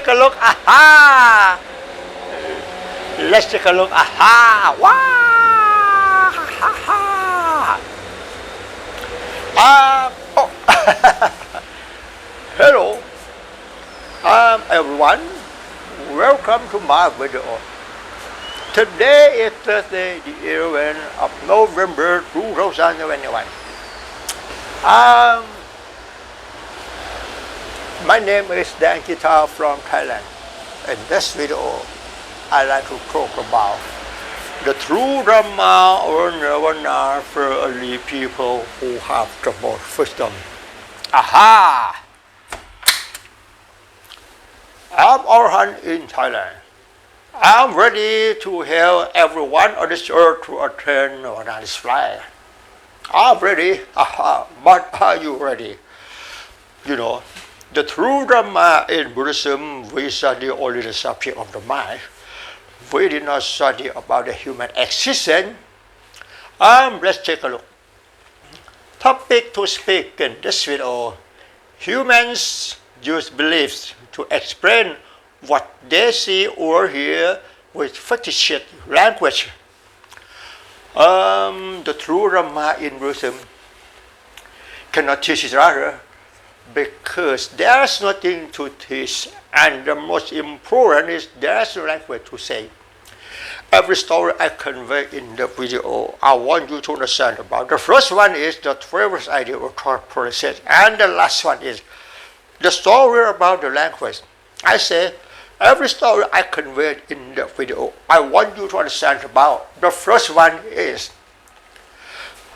take a look. Aha! Let's take a look. Aha! Wow! Ha ha! Oh. Hello, everyone. Welcome to my video. Today is Thursday, the 11th of November 2021. My name is Dan Guitar from Thailand. In this video, I like to talk about the true Dharma or Nirvana for only people who have the most wisdom. Aha! I'm Orhan in Thailand. I'm ready to help everyone on this earth to attain Nirvana's flight. I'm ready. Aha! But are you ready? You know, the true Dharma in Buddhism, we study only the subject of the mind. We did not study about the human existence. Let's take a look. Topic to speak in this video. Humans use beliefs to explain what they see or hear with fictitious language. The true Dharma in Buddhism cannot teach each other because there's nothing to teach, and the most important is there's no language to say. Every story I convey in the video, I want you to understand about. The first one is the previous idea or thought process, and the last one is the story about the language. I say every story I convey in the video, I want you to understand about. The first one is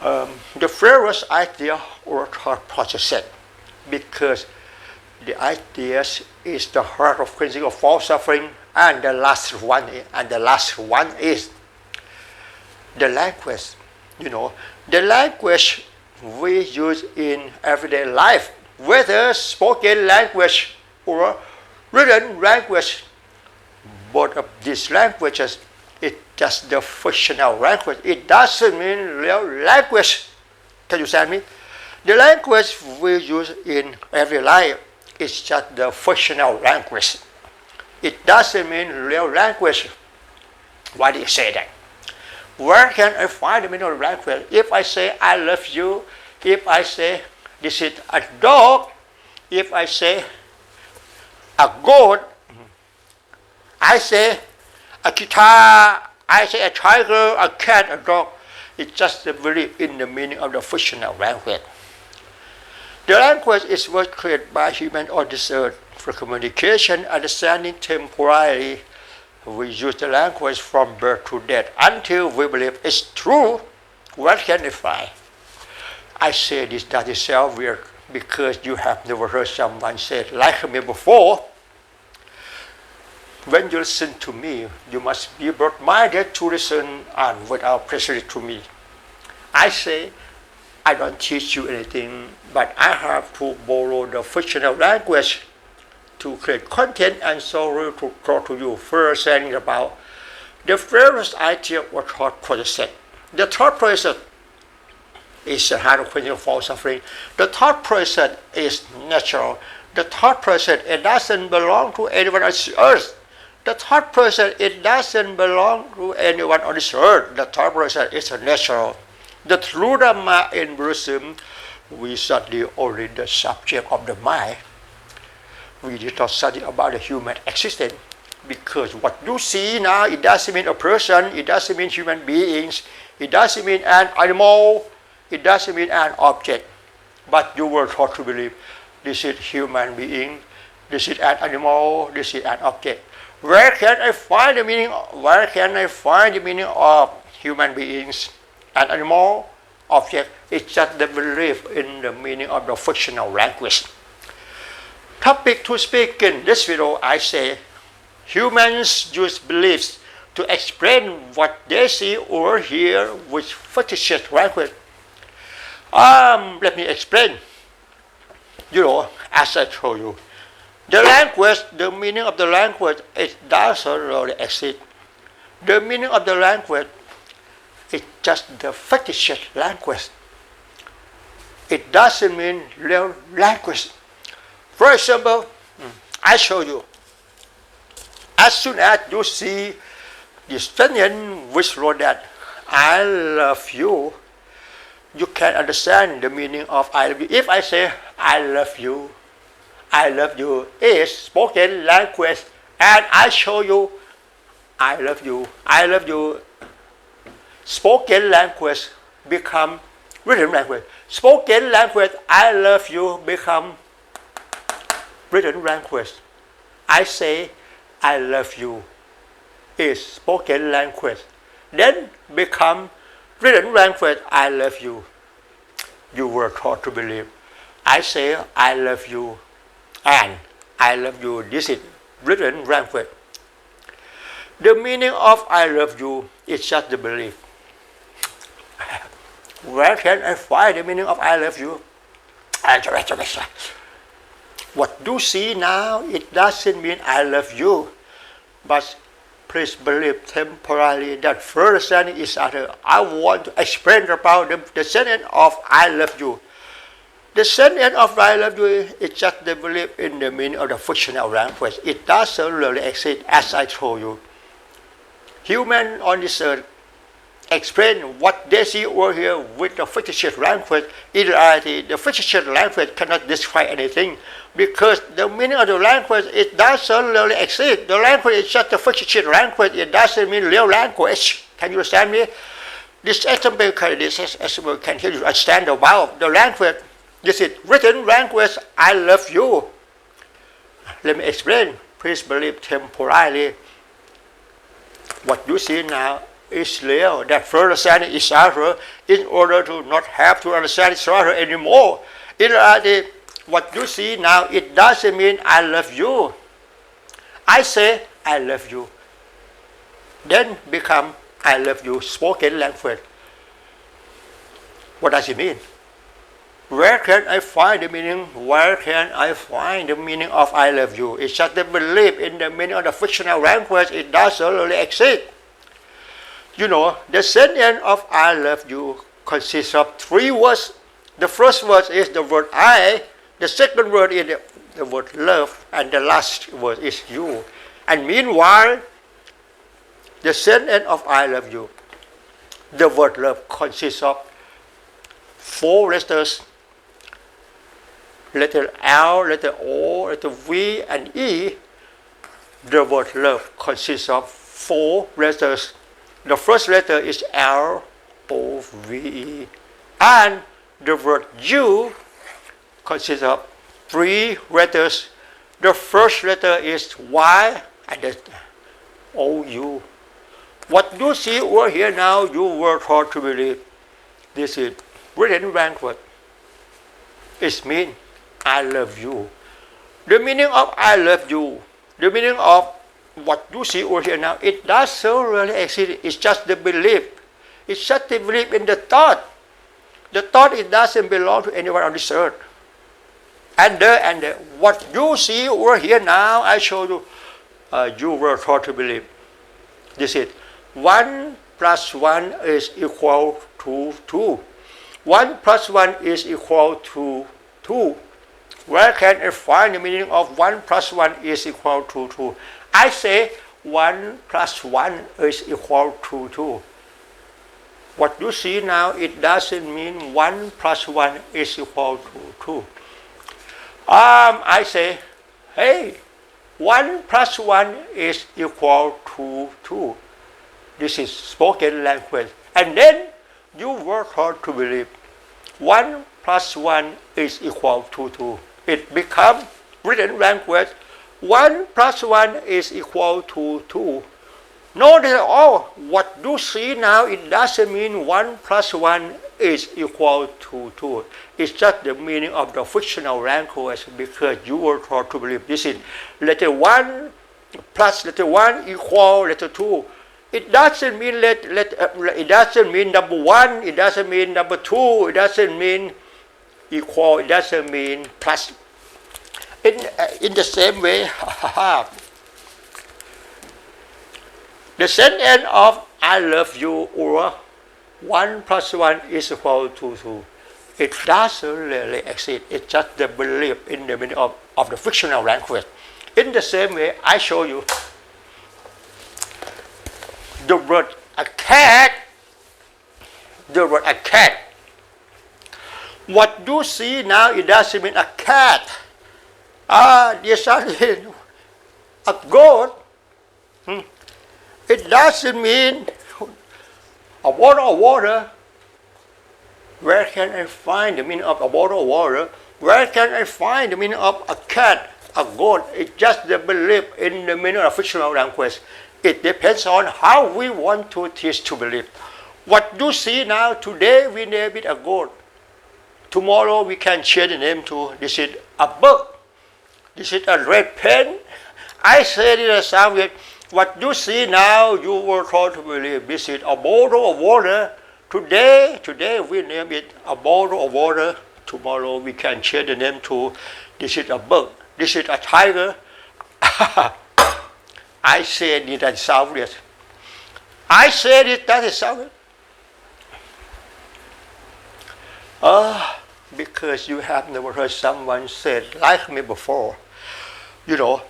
the previous idea or thought process. Because the ideas is the heart of cleansing of false suffering, and the last one is the language. You know, the language we use in everyday life, whether spoken language or written language. Both of these languages, it's just the fictional language. It doesn't mean real language. Can you understand me? The language we use in every life is just the fictional language. It doesn't mean real language. Why do you say that? Where can I find the meaning of language? If I say I love you, if I say this is a dog, if I say a goat, I say a guitar, I say a tiger, a cat, a dog. It's just the belief in the meaning of the fictional language. The language is what created by humans on this earth for communication, understanding temporarily. We use the language from birth to death until we believe it's true. What can I find? I say this that is self-weird because you have never heard someone say it like me before. When you listen to me, you must be broad-minded to listen and without pressure to me. I say, I don't teach you anything, but I have to borrow the fictional language to create content and so to talk to you first saying about the first idea or thought process. The thought process is the heart of cleansing of false suffering. The thought process is natural. The thought process, it doesn't belong to anyone on this earth. The thought process, it doesn't belong to anyone on this earth. The thought process is natural. The true Dharma in Buddhism, we study only the subject of the mind. We did not study about the human existence because what you see now, it doesn't mean a person, it doesn't mean human beings, it doesn't mean an animal, it doesn't mean an object. But you were taught to believe this is human being, this is an animal, this is an object. Where can I find the meaning? Where can I find the meaning of human beings? An animal, object, it's just the belief in the meaning of the fictional language. Topic to speak in this video, I say, humans use beliefs to explain what they see or hear with fictitious language. Let me explain. You know, as I told you, the language, the meaning of the language, it doesn't really exist. The meaning of the language, it's just the fictitious language. It doesn't mean real language. For example, I show you As soon as you see the sentence which wrote that I love you, you can understand the meaning of I love you. If I say I love you is spoken language, and I show you I love you, spoken language become written language. Spoken language, I love you, become written language. I say I love you is spoken language, then become written language. I love you. You were taught to believe. I say I love you and I love you. This is written language. The meaning of I love you is just the belief. Where can I find the meaning of I love you? What you see now, it doesn't mean I love you, but please believe temporarily that first sentence is other. I want to explain about the sentence of I love you. The sentence of I love you is just the belief in the meaning of the fictional language. It doesn't really exist, as I told you. Humans on this earth explain what they see over here with the fictitious language. In reality, the fictitious language cannot describe anything because the meaning of the language, it doesn't really exist. The language is just a fictitious language. It doesn't mean real language. Can you understand me? This example can help you understand about the language. This is written language. I love you. Let me explain. Please believe temporarily. What you see now is real. That first sentence is other in order to not have to understand each other anymore. In reality, what you see now, it doesn't mean I love you. I say I love you. Then become I love you, spoken language. What does it mean? Where can I find the meaning? Where can I find the meaning of I love you? It's just the belief in the meaning of the fictional language. It doesn't really exist. You know, the sentence of I love you consists of 3 words. The first word is the word I. The second word is the word love. And the last word is you. And meanwhile, the sentence of I love you, the word love consists of 4 letters. Letter L, letter O, letter V, and E. The word love consists of 4 letters. The first letter is L, O, V, E. And the word you consists of 3 letters. The first letter is Y and the O, U. What you see over here now, you were taught to believe. This is written language. It means I love you. The meaning of I love you, the meaning of what you see over here now, it doesn't really exist. It's just the belief. It's just the belief in the thought. The thought, it doesn't belong to anyone on this earth. And what you see over here now, I show you, you were taught to believe. This is 1 plus 1 is equal to 2. 1 plus 1 is equal to 2. Where can I find the meaning of 1 plus 1 is equal to 2? I say 1 plus 1 is equal to 2. What you see now, it doesn't mean 1 plus 1 is equal to 2. I say, hey, 1 plus 1 is equal to 2. This is spoken language. And then you were taught to believe 1 plus 1 is equal to 2. It becomes written language. 1 plus 1 is equal to 2. Notice all, what you see now, it doesn't mean 1 plus 1 is equal to 2. It's just the meaning of the fictional language because you were taught to believe this is letter 1 plus letter 1 equal letter 2. It doesn't mean it doesn't mean number 1, it doesn't mean number 2, it doesn't mean equal, it doesn't mean plus. In the same way, the sentence of I love you or 1 plus 1 is equal to 2. It doesn't really exist. It's just the belief in the meaning of the fictional language. In the same way, I show you The word a cat, the word a cat. What you see now, it doesn't mean a cat. This is a goat. It doesn't mean a bottle of water. Where can I find the meaning of a bottle of water? Where can I find the meaning of a cat, a goat? It's just the belief in the meaning of fictional language. It depends on how we want to teach to believe. What you see now, today we name it a goat. Tomorrow we can change the name to this is a bug. This is a red pen. I said it as something. What you see now, you were taught to believe this is a bottle of water. Today we name it a bottle of water. Tomorrow we can change the name to this is a bug. This is a tiger. I said it that sound weird. I said it that is sound weird. Because you have never heard someone say like me before. You know,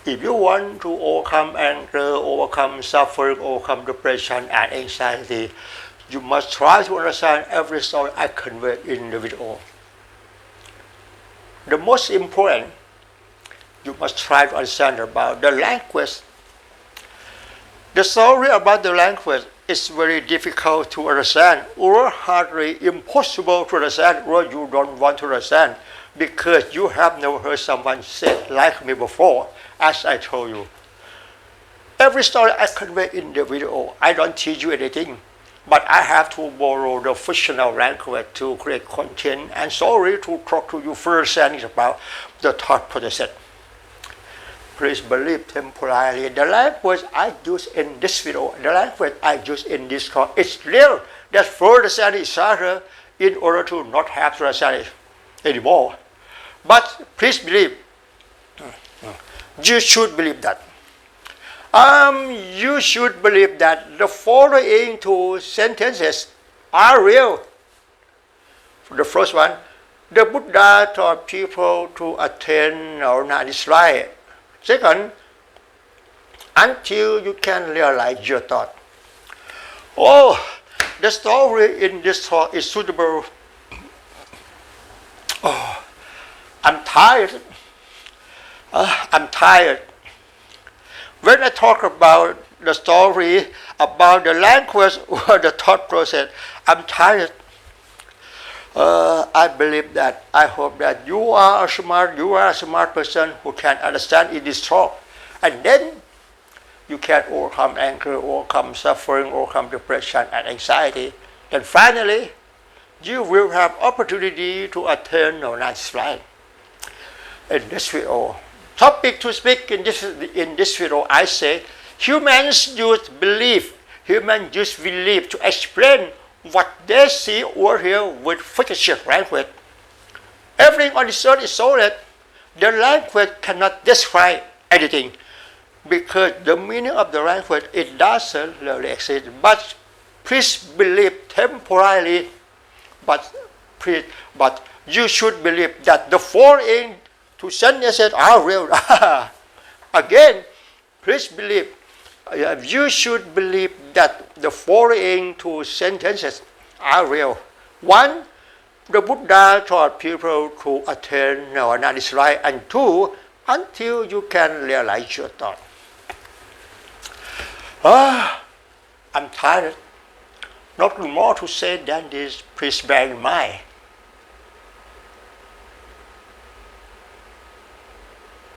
if you want to overcome anger, overcome suffering, overcome depression and anxiety, you must try to understand every story I convey in the video. The most important, you must try to understand about the language. The story about the language is very difficult to understand or hardly impossible to understand or you don't want to understand because you have never heard someone say like me before, as I told you. Every story I convey in the video, I don't teach you anything, but I have to borrow the fictional language to create content and story to talk to you first and about the thought process. Please believe temporarily. The language I use in this video, the language I use in this talk, is real. That's for understand each other in order to not have to understand it anymore. But please believe, you should believe that. You should believe that the following two sentences are real. The first one, the Buddha taught people to attain or not destroy. Second, until you can realize your thought. Oh, the story in this talk is suitable. Oh, I'm tired. I'm tired. When I talk about the story, about the language or the thought process, I'm tired. I believe that, I hope that you are a smart person who can understand in this talk. And then you can overcome anger, overcome suffering, overcome depression and anxiety. And finally, you will have opportunity to attain no nice life. In this video, topic to speak in this video, I say, humans use belief to explain what they see or hear with fictitious language. Everything on this earth is so that the language cannot describe anything because the meaning of the language, it doesn't really exist. But please believe temporarily, but you should believe that the following two sentences are real. Again, please believe. You should believe that the following two sentences are real. One, the Buddha taught people to attain not destroy. And two, until you can realize your thought. I'm tired. Nothing more to say than this. Please bear in mind.